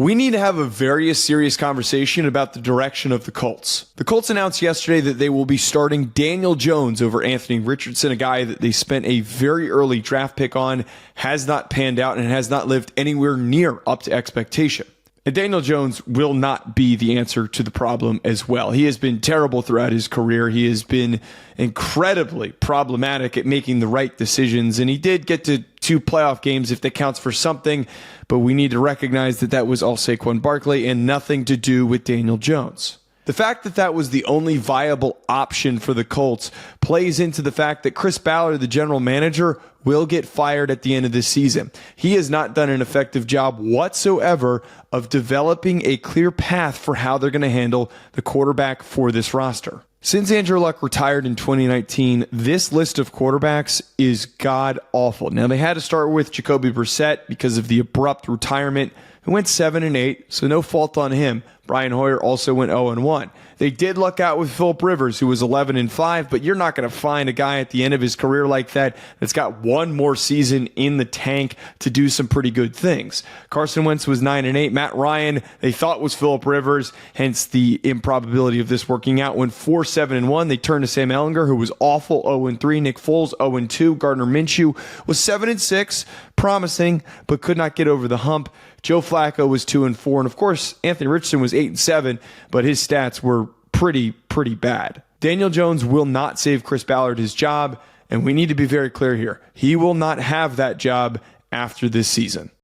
We need to have a very serious conversation about the direction of the Colts. The Colts announced yesterday that they will be starting Daniel Jones over Anthony Richardson, a guy that they spent a very early draft pick on, has not panned out, and has not lived anywhere near up to expectation. And Daniel Jones will not be the answer to the problem as well. He has been terrible throughout his career. He has been incredibly problematic at making the right decisions, and he did get to 2 playoff games if that counts for something, but we need to recognize that that was all Saquon Barkley and nothing to do with Daniel Jones. The fact that that was the only viable option for the Colts plays into the fact that Chris Ballard, the general manager, will get fired at the end of this season. He has not done an effective job whatsoever of developing a clear path for how they're going to handle the quarterback for this roster. Since Andrew Luck retired in 2019, this list of quarterbacks is god-awful. Now, they had to start with Jacoby Brissett because of the abrupt retirement, who went 7-8, so no fault on him. Brian Hoyer also went 0-1. They did luck out with Phillip Rivers, who was 11-5, but you're not going to find a guy at the end of his career like that that's got one more season in the tank to do some pretty good things. Carson Wentz was 9-8. Matt Ryan, they thought was Phillip Rivers, hence the improbability of this working out. Went 4-7-1. They turned to Sam Ehlinger, who was awful, 0-3. Nick Foles, 0-2. Gardner Minshew was 7-6, promising, but could not get over the hump. Joe Flacco was 2-4, and of course, Anthony Richardson was 8-7, but his stats were pretty bad. Daniel Jones will not save Chris Ballard his job, and we need to be very clear here. He will not have that job after this season.